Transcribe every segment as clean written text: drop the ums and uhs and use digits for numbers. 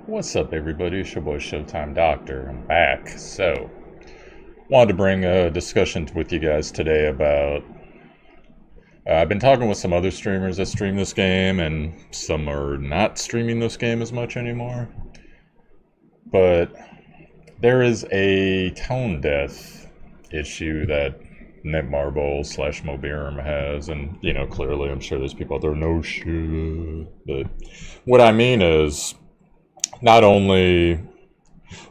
What's up, everybody? It's your boy ShowtimeDr. I'm back. Wanted to bring a discussion with you guys today about. I've been talking with some other streamers that stream this game, and some are not streaming this game as much anymore. But there is a tone deaf issue that Netmarble slash Mobirum has, and clearly, I'm sure there's people out there, no shit. But what I mean is, not only,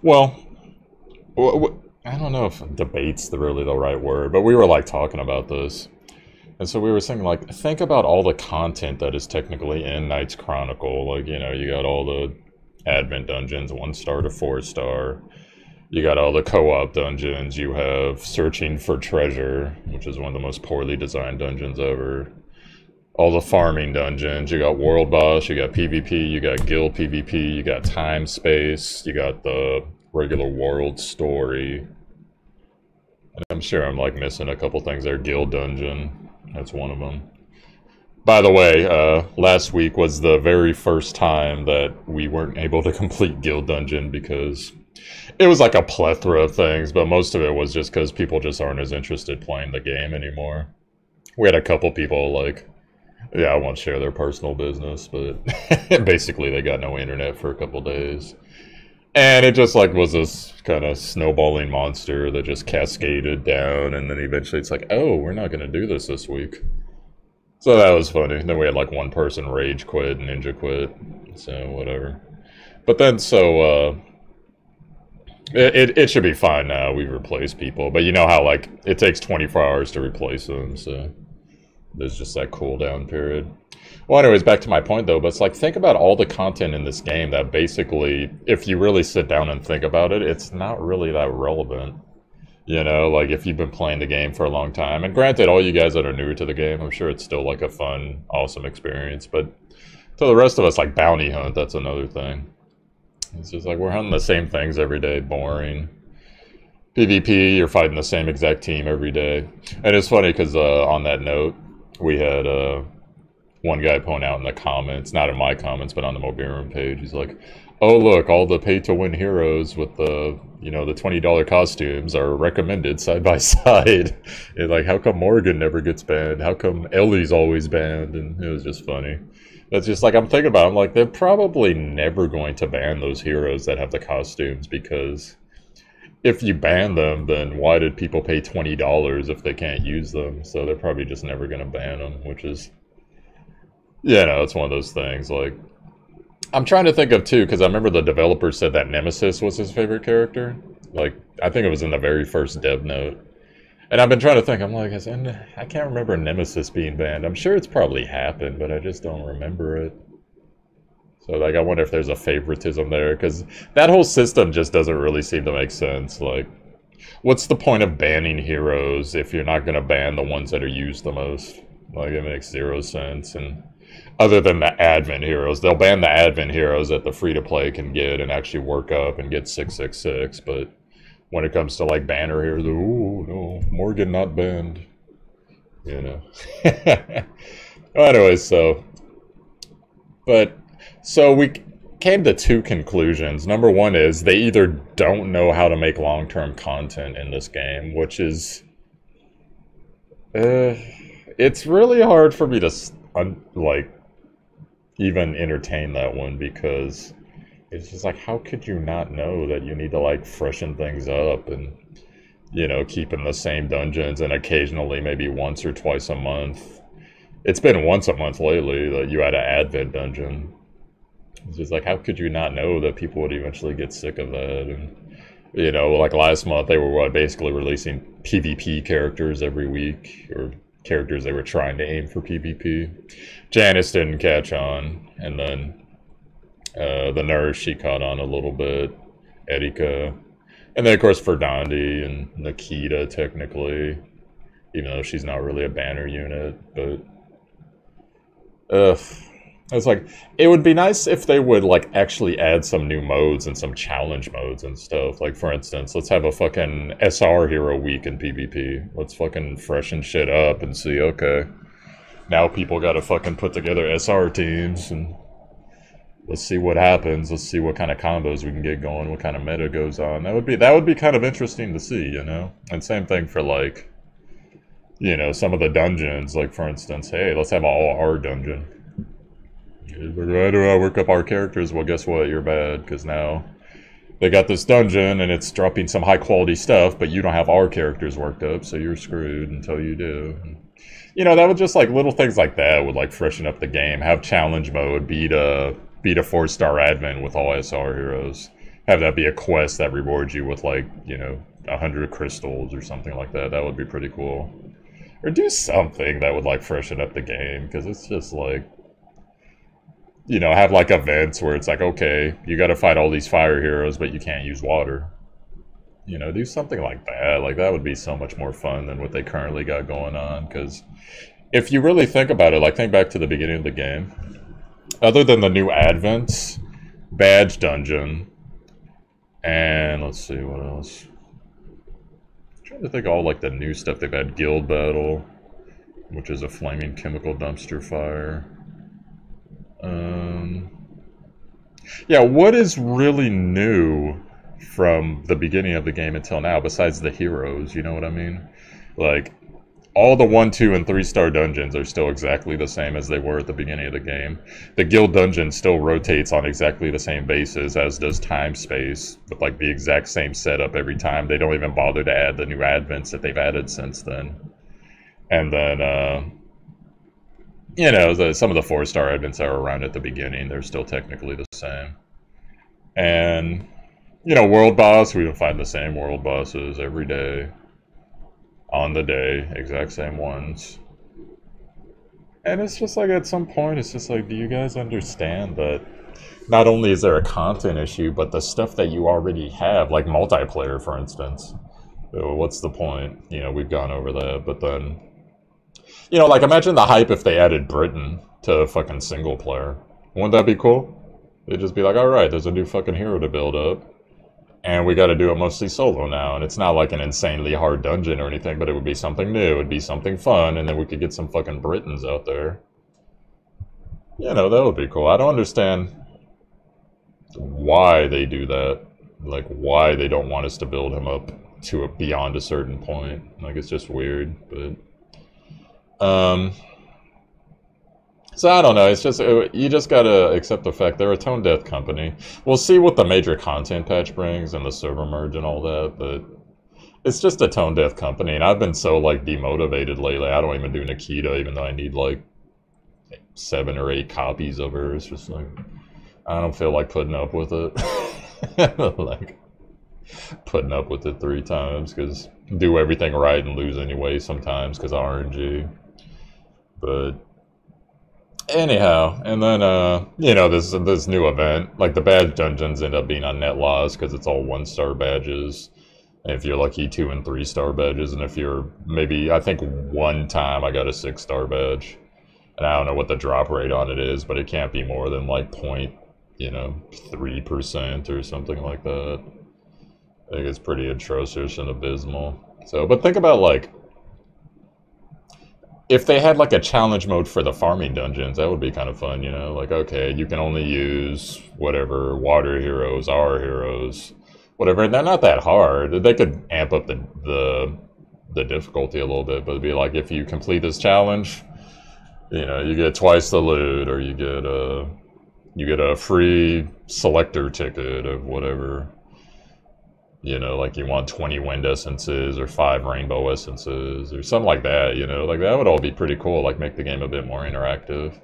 well, I don't know if debate's really the right word, but we were like talking about this. And so we were saying, like, think about all the content that is technically in Knight's Chronicle. Like, you got all the Advent dungeons, 1-star to 4-star. You got all the co-op dungeons. You have Searching for Treasure, which is one of the most poorly designed dungeons ever. All the farming dungeons, you got World Boss, you got PvP, you got Guild PvP, you got Time Space, you got the regular World Story. And I'm sure I'm like missing a couple things there. Guild Dungeon, that's one of them. By the way, last week was the very first time that we weren't able to complete Guild Dungeon because it was like a plethora of things, but most of it was just because people just aren't as interested playing the game anymore. We had a couple people like, yeah, I won't share their personal business, but basically they got no internet for a couple days. And it just like was this kind of snowballing monster that just cascaded down, and then eventually it's like, oh, we're not going to do this week. So that was funny. Then we had like one person rage quit, ninja quit, so whatever. But then it should be fine now. We've replaced people, but you know how like it takes 24 hours to replace them, so there's just that cooldown period. Well, anyways, back to my point though, but it's like, think about all the content in this game that basically, if you really sit down and think about it, it's not really that relevant. Like if you've been playing the game for a long time, and granted, all you guys that are newer to the game, I'm sure it's still like a fun, awesome experience, but to the rest of us, like bounty hunt, that's another thing. It's just like, we're hunting the same things every day, boring. PvP, you're fighting the same exact team every day. And it's funny because on that note, we had one guy point out in the comments, not in my comments, but on the Mobirum page, he's like, oh look, all the pay-to-win heroes with the, the $20 costumes are recommended side by side. And like, how come Morgan never gets banned? How come Ellie's always banned? And it was just funny. That's just like, I'm thinking about it, I'm like, they're probably never going to ban those heroes that have the costumes, because if you ban them, then why did people pay $20 if they can't use them? So they're probably just never going to ban them, which is, it's one of those things. Like, I'm trying to think of too, because I remember the developer said that Nemesis was his favorite character. Like, I think it was in the very first dev note. And I've been trying to think, I'm like, I can't remember Nemesis being banned. I'm sure it's probably happened, but I just don't remember it. So, like, I wonder if there's a favoritism there, because that whole system just doesn't really seem to make sense. Like, what's the point of banning heroes if you're not going to ban the ones that are used the most? Like, it makes zero sense. And other than the Advent heroes, they'll ban the Advent heroes that the free-to-play can get and actually work up and get 666, but when it comes to, like, banner heroes, oh, no, Morgan not banned. Well, anyways, so we came to two conclusions. Number one is they either don't know how to make long-term content in this game, which is, it's really hard for me to, like, even entertain that one, because it's just like, how could you not know that you need to, like, freshen things up and, keep in the same dungeons, and occasionally maybe once or twice a month. It's been once a month lately that you had an Advent dungeon. It's just like, how could you not know that people would eventually get sick of that? And, like last month, they were basically releasing PvP characters every week, or characters they were trying to aim for PvP. Janice didn't catch on, and then the nurse, she caught on a little bit. Erika. And then, of course, Verdandi and Nikita, technically. Even though she's not really a banner unit, but it's like, it would be nice if they would, like, actually add some new modes and some challenge modes and stuff. Like, for instance, let's have a fucking SR hero week in PvP. Let's fucking freshen shit up and see, okay, now people gotta fucking put together SR teams, and let's see what happens. Let's see what kind of combos we can get going, what kind of meta goes on. That would be kind of interesting to see, you know? And same thing for, like, you know, some of the dungeons. Like, for instance, hey, let's have all our dungeon. We're going to work up our characters. Well, guess what? You're bad, because now they got this dungeon, and it's dropping some high-quality stuff, but you don't have our characters worked up, so you're screwed until you do. You know, that would just, like, little things like that would, like, freshen up the game. Have challenge mode, beat a 4-star advent with all SR heroes. Have that be a quest that rewards you with, like, you know, 100 crystals or something like that. That would be pretty cool. Or do something that would, like, freshen up the game, because it's just, like, you know, have, like, events where it's like, okay, you gotta fight all these fire heroes, but you can't use water. You know, do something like that. Like, that would be so much more fun than what they currently got going on, because if you really think about it, like, think back to the beginning of the game. Other than the new advents, badge dungeon, and let's see, what else? I'm trying to think of all, like, the new stuff they've had. Guild Battle, which is a flaming chemical dumpster fire. Yeah, what is really new from the beginning of the game until now, besides the heroes, you know what I mean? Like, all the 1, 2, and 3-star dungeons are still exactly the same as they were at the beginning of the game. The guild dungeon still rotates on exactly the same basis, as does time space, with, like, the exact same setup every time. They don't even bother to add the new advents that they've added since then. And then, you know, some of the 4-star advents that were around at the beginning, they're still technically the same. And, you know, world boss, we can find the same world bosses every day. On the day, exact same ones. And it's just like, at some point, it's just like, do you guys understand that not only is there a content issue, but the stuff that you already have, like multiplayer, for instance, what's the point? You know, we've gone over that, but then, you know, like, imagine the hype if they added Britain to fucking single player. Wouldn't that be cool? They'd just be like, alright, there's a new fucking hero to build up, and we gotta do it mostly solo now, and it's not like an insanely hard dungeon or anything, but it would be something new, it'd be something fun, and then we could get some fucking Britons out there. You know, that would be cool. I don't understand why they do that. Like, why they don't want us to build him up to beyond a certain point. Like, it's just weird, but... So I don't know, it's just, you just gotta accept the fact they're a tone deaf company. We'll see what the major content patch brings and the server merge and all that, but it's just a tone deaf company, and I've been so, like, demotivated lately. I don't even do Nikita, even though I need, like, 7 or 8 copies of her. It's just like, I don't feel like putting up with it. Like, putting up with it 3 times, because do everything right and lose anyway sometimes because of RNG. But anyhow, and then, you know, this new event, like, the badge dungeons end up being on net laws because it's all 1-star badges. And if you're lucky, 2 and 3-star badges. And if you're maybe, I think one time I got a 6-star badge. And I don't know what the drop rate on it is, but it can't be more than, like, 0.3% or something like that. I think it's pretty atrocious and abysmal. So, but think about, like, if they had, like, a challenge mode for the farming dungeons, that would be kind of fun, you know? Like, okay, you can only use whatever water heroes, our heroes, whatever. And they're not that hard. They could amp up the difficulty a little bit, but it'd be like, if you complete this challenge, you know, you get twice the loot, or you get a free selector ticket of whatever. You know, like, you want 20 wind essences or 5 rainbow essences or something like that, you know? Like, that would all be pretty cool, like, make the game a bit more interactive.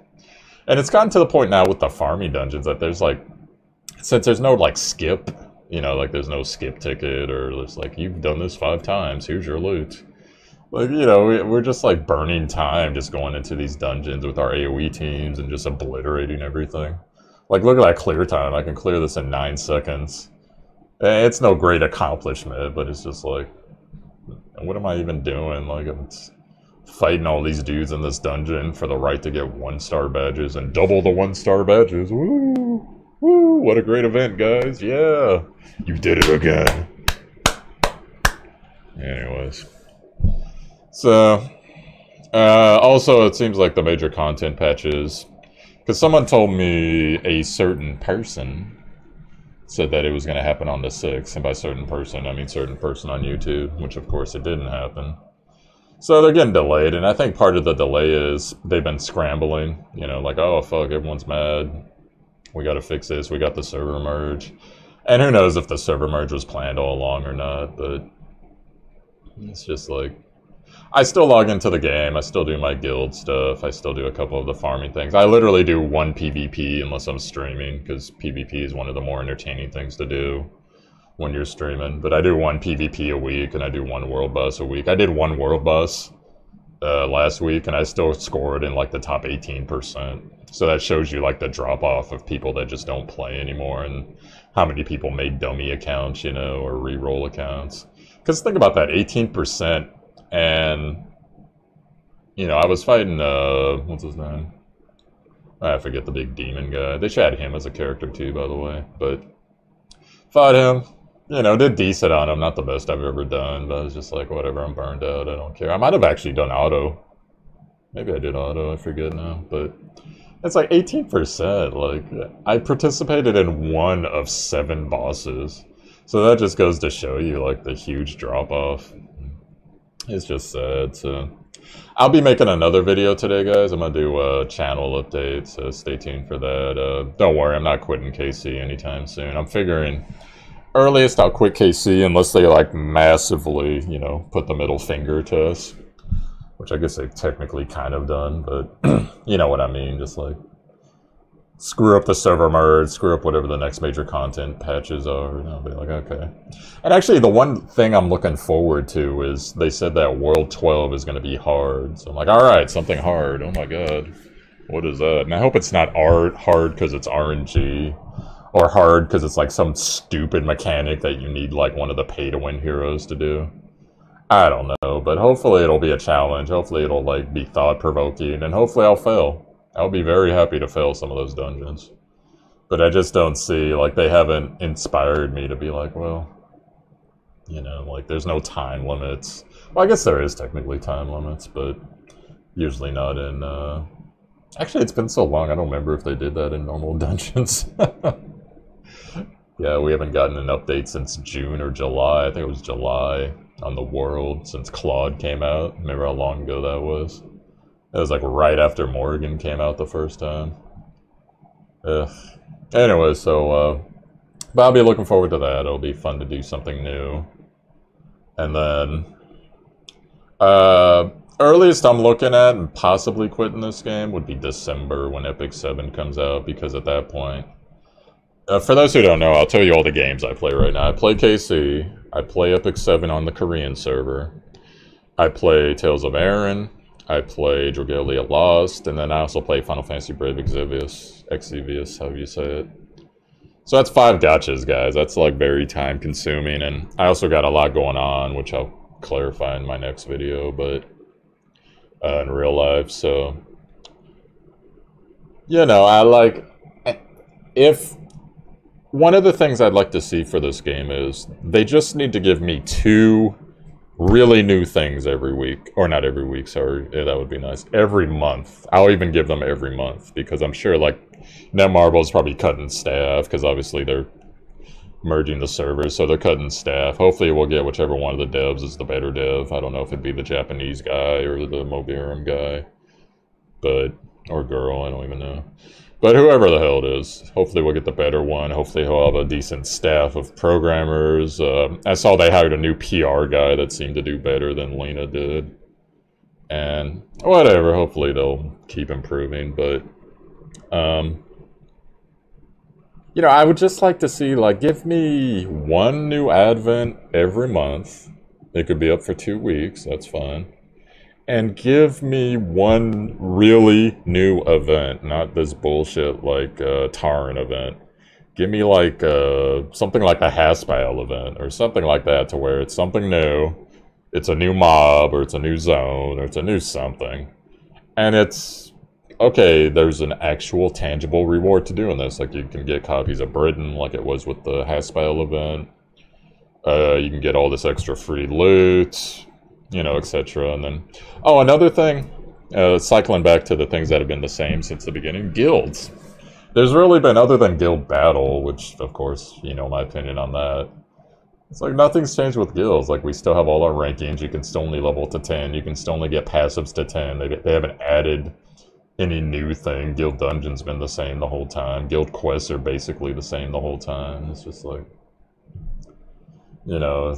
And it's gotten to the point now with the farming dungeons that there's, like, since there's no, like, skip, you know, like, there's no skip ticket, or there's, like, you've done this 5 times, here's your loot. Like, you know, we're just, like, burning time just going into these dungeons with our AoE teams and just obliterating everything. Like, look at that clear time. I can clear this in 9 seconds. It's no great accomplishment, but it's just like, what am I even doing? Like, I'm fighting all these dudes in this dungeon for the right to get 1-star badges and double the 1-star badges. Woo! Woo! What a great event, guys. Yeah! You did it again. Anyways. So, also, it seems like the major content patches Because someone told me a certain person said that it was going to happen on the 6th, and by certain person, I mean certain person on YouTube, which of course it didn't happen. So they're getting delayed, and I think part of the delay is they've been scrambling, you know, like, oh fuck, everyone's mad, we gotta fix this, we got the server merge. And who knows if the server merge was planned all along or not, but it's just like, I still log into the game, I still do my guild stuff, I still do a couple of the farming things. I literally do one PvP unless I'm streaming, because PvP is one of the more entertaining things to do when you're streaming. But I do one PvP a week, and I do one world bus a week. I did one world bus last week, and I still scored in like the top 18%. So that shows you like the drop off of people that just don't play anymore, and how many people made dummy accounts, you know, or re-roll accounts. Because think about that, 18%. And, you know, I was fighting, what's his name? I forget the big demon guy. They should add him as a character too, by the way. But, fought him, you know, did decent on him. Not the best I've ever done, but I was just like, whatever, I'm burned out, I don't care. I might have actually done auto. Maybe I did auto, I forget now. But, it's like 18%. Like, I participated in 1 of 7 bosses. So that just goes to show you, like, the huge drop-off. It's just sad, so... I'll be making another video today, guys. I'm gonna do channel updates, so stay tuned for that. Don't worry, I'm not quitting KC anytime soon. I'm figuring earliest I'll quit KC unless they, like, massively, you know, put the middle finger to us. Which I guess they've technically kind of done, but you know what I mean, just like... screw up the server merge, screw up whatever the next major content patches are, and I'll be like, okay. And actually, the one thing I'm looking forward to is they said that World 12 is going to be hard. So I'm like, alright, something hard. Oh my god. What is that? And I hope it's not hard because it's RNG, or hard because it's like some stupid mechanic that you need like one of the pay-to-win heroes to do. I don't know, but hopefully it'll be a challenge. Hopefully it'll like be thought-provoking, and hopefully I'll fail. I'll be very happy to fail some of those dungeons. But I just don't see, like, they haven't inspired me to be like, well, you know, like, there's no time limits. Well, I guess there is technically time limits, but usually not in, Actually, it's been so long, I don't remember if they did that in normal dungeons. Yeah, we haven't gotten an update since June or July. I think it was July on the world since Claude came out. Remember how long ago that was? It was like right after Morgan came out the first time. Anyway, so, but I'll be looking forward to that. It'll be fun to do something new. And then, earliest I'm looking at and possibly quitting this game would be December when Epic 7 comes out, because at that point, for those who don't know, I'll tell you all the games I play right now. I play KC, I play Epic 7 on the Korean server, I play Tales of Aaron, I play Dragalia Lost, and then I also play Final Fantasy Brave Exvius, however you say it. So that's 5 gachas, guys. That's like very time consuming, and I also got a lot going on, which I'll clarify in my next video, but in real life, so... You know, I like... If... One of the things I'd like to see for this game is, they just need to give me 2... really new things every week, or not every week, sorry, yeah, that would be nice. Every month. I'll even give them every month, because I'm sure, like, Netmarble is probably cutting staff, because obviously they're merging the servers, so they're cutting staff. Hopefully we'll get whichever one of the devs is the better dev. I don't know if it'd be the Japanese guy, or the Mobirum guy, but, or girl, I don't even know. But whoever the hell it is, hopefully we'll get the better one. Hopefully he'll have a decent staff of programmers. I saw they hired a new PR guy that seemed to do better than Lena did. And whatever, hopefully they'll keep improving. But, you know, I would just like to see, like, give me 1 new advent every month. It could be up for 2 weeks, that's fine. And give me 1 really new event, not this bullshit like Tarn event. Give me like something like a Haspel event or something like that, to where it's something new, it's a new mob, or it's a new zone, or it's a new something. And it's, okay, there's an actual tangible reward to doing this. Like, you can get copies of Britain like it was with the Haspel event. You can get all this extra free loot, you know, etc. And then, oh, another thing, cycling back to the things that have been the same since the beginning, guilds. There's really been, other than guild battle, which, of course, you know my opinion on that. It's like nothing's changed with guilds. Like, we still have all our rankings. You can still only level to 10. You can still only get passives to 10. They haven't added any new thing. Guild dungeons been the same the whole time. Guild quests are basically the same the whole time. It's just like, you know,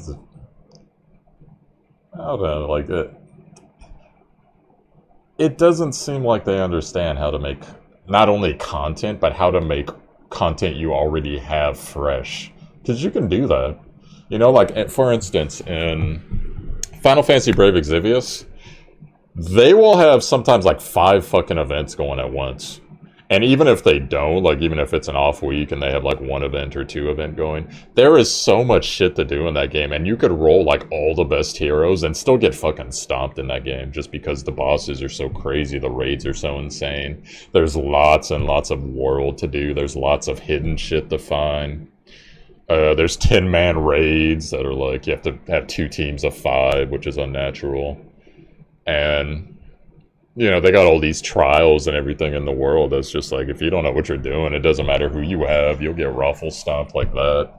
I don't know, like it doesn't seem like they understand how to make not only content, but how to make content you already have fresh. Because you can do that. You know, like, for instance, in Final Fantasy Brave Exvius, they will have sometimes like 5 fucking events going at once. And even if they don't, like, even if it's an off week and they have like 1 event or 2 event going, there is so much shit to do in that game. And you could roll like all the best heroes and still get fucking stomped in that game just because the bosses are so crazy, the raids are so insane. There's lots and lots of world to do. There's lots of hidden shit to find. There's 10-man raids that are like, you have to have 2 teams of 5, which is unnatural. And, you know, they got all these trials and everything in the world that's just like, if you don't know what you're doing, it doesn't matter who you have, you'll get ruffle stomped like that.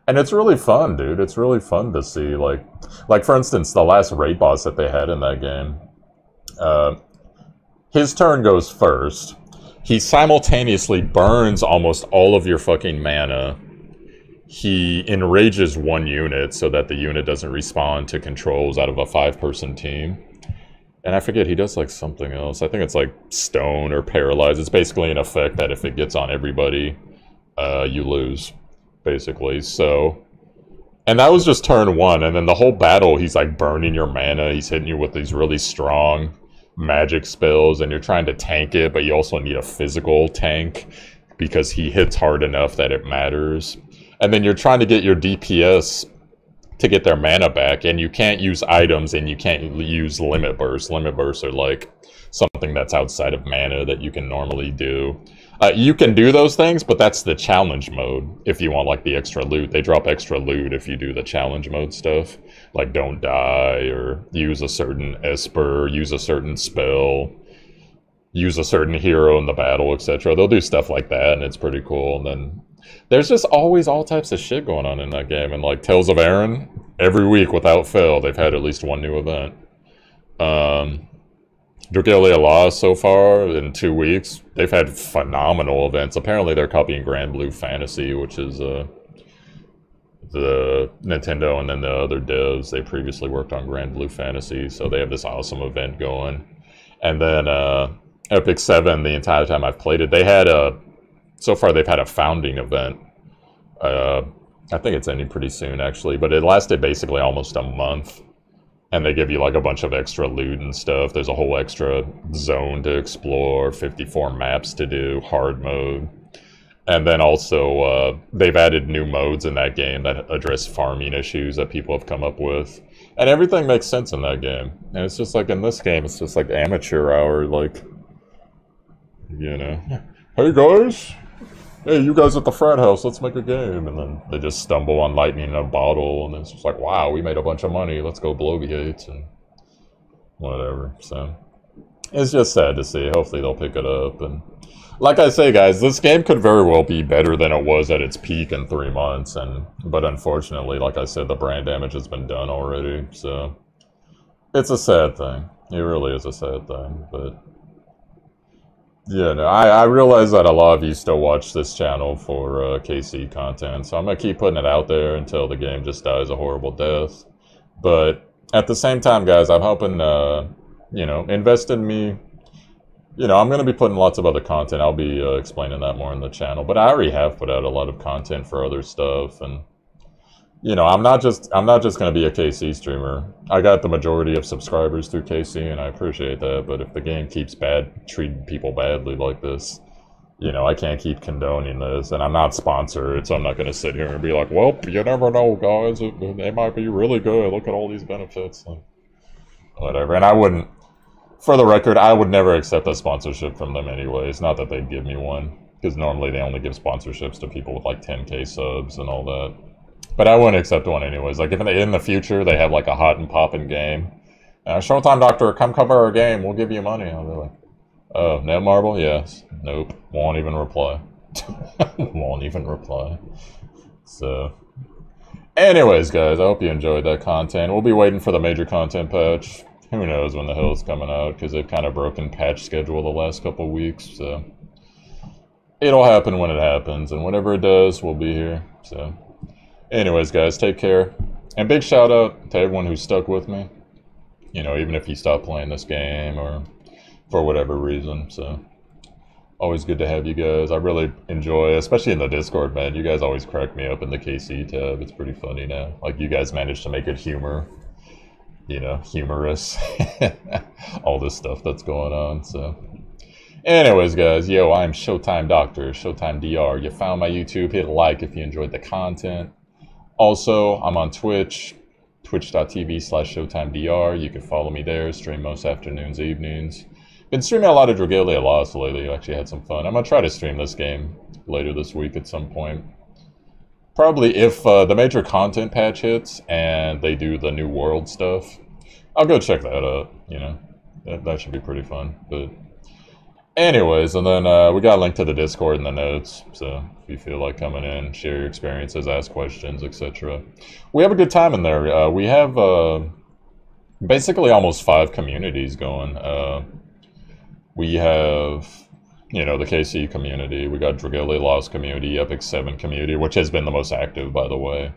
And it's really fun, dude. It's really fun to see, like for instance, the last raid boss that they had in that game, his turn goes first. He simultaneously burns almost all of your fucking mana. He enrages 1 unit so that the unit doesn't respond to controls out of a 5-person team. And I forget, he does like something else. I think it's like stone or paralyze. It's basically an effect that if it gets on everybody, you lose, basically. So, and that was just turn 1. And then the whole battle, he's like burning your mana. He's hitting you with these really strong magic spells, and you're trying to tank it, but you also need a physical tank because he hits hard enough that it matters. And then you're trying to get your DPS to get their mana back, and you can't use items, and you can't use limit bursts. Limit bursts are like something that's outside of mana that you can normally do. You can do those things, but that's the challenge mode. If you want like the extra loot, they drop extra loot if you do the challenge mode stuff, like don't die, or use a certain esper, use a certain spell, use a certain hero in the battle, etc. They'll do stuff like that, and it's pretty cool. And then there's just always all types of shit going on in that game. And like Tales of Aran, every week without fail, they've had at least 1 new event. Dragalia Lost so far, in 2 weeks, they've had phenomenal events. Apparently they're copying Grand Blue Fantasy, which is the Nintendo and then the other devs. They previously worked on Grand Blue Fantasy, so they have this awesome event going. And then Epic 7, the entire time I've played it, they had so far they've had a founding event. I think it's ending pretty soon, actually, but it lasted basically almost a month. And they give you like a bunch of extra loot and stuff. There's a whole extra zone to explore, 54 maps to do, hard mode. And then also, they've added new modes in that game that address farming issues that people have come up with. And everything makes sense in that game. And it's just like, in this game, it's just like amateur hour, like, you know, hey guys, hey, you guys at the frat house, let's make a game. And then they just stumble on lightning in a bottle, and it's just like, wow, we made a bunch of money, let's go blow gates, and whatever. So, it's just sad to see. Hopefully they'll pick it up. And like I say, guys, this game could very well be better than it was at its peak in 3 months, but unfortunately, like I said, the brand damage has been done already, so it's a sad thing. It really is a sad thing, but yeah, no, I realize that a lot of you still watch this channel for KC content, so I'm going to keep putting it out there until the game just dies a horrible death. But at the same time, guys, I'm hoping, you know, invest in me. You know, I'm going to be putting lots of other content. I'll be explaining that more in the channel. But I already have put out a lot of content for other stuff, and you know, I'm not just going to be a KC streamer. I got the majority of subscribers through KC, and I appreciate that. But if the game keeps treating people badly like this, you know, I can't keep condoning this. And I'm not sponsored, so I'm not going to sit here and be like, well, you never know, guys. It might be really good. Look at all these benefits. And whatever. And I wouldn't, for the record, I would never accept a sponsorship from them anyways. Not that they'd give me one, because normally they only give sponsorships to people with like 10K subs and all that. But I wouldn't accept one anyways. Like, if in the future they have like a hot and popping game Showtime Doctor, come cover our game. We'll give you money. I'll be like, oh, Netmarble? Yes. Nope. Won't even reply. Won't even reply. So, anyways, guys, I hope you enjoyed that content. We'll be waiting for the major content patch. Who knows when the hell it's coming out, because they've kind of broken patch schedule the last couple weeks, so it'll happen when it happens, and whenever it does, we'll be here. So, anyways, guys, take care, and big shout out to everyone who stuck with me. You know, even if you stop playing this game or for whatever reason. So, always good to have you guys. I really enjoy, especially in the Discord, man. You guys always crack me up in the KC tab. It's pretty funny now. Like, you guys managed to make it humorous. All this stuff that's going on. So, anyways, guys, yo, I'm ShowtimeDr, ShowtimeDr. You found my YouTube. Hit a like if you enjoyed the content. Also, I'm on Twitch, twitch.tv/ShowtimeDr. You can follow me there. Stream most afternoons, evenings. Been streaming a lot of Dragalia Lost lately. Actually had some fun. I'm gonna try to stream this game later this week at some point. Probably if the major content patch hits and they do the new world stuff, I'll go check that out, you know. That should be pretty fun. But anyways, and then we got a link to the Discord in the notes, so if you feel like coming in, share your experiences, ask questions, etc. We have a good time in there. We have basically almost 5 communities going. We have, you know, the KC community, we got Dragalia Lost community, Epic 7 community, which has been the most active, by the way.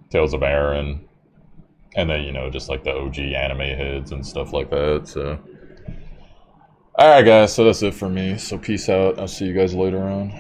Tales of Aaron, and then, you know, just like the OG anime heads and stuff like that, so. Alright guys, so that's it for me, so peace out, I'll see you guys later on.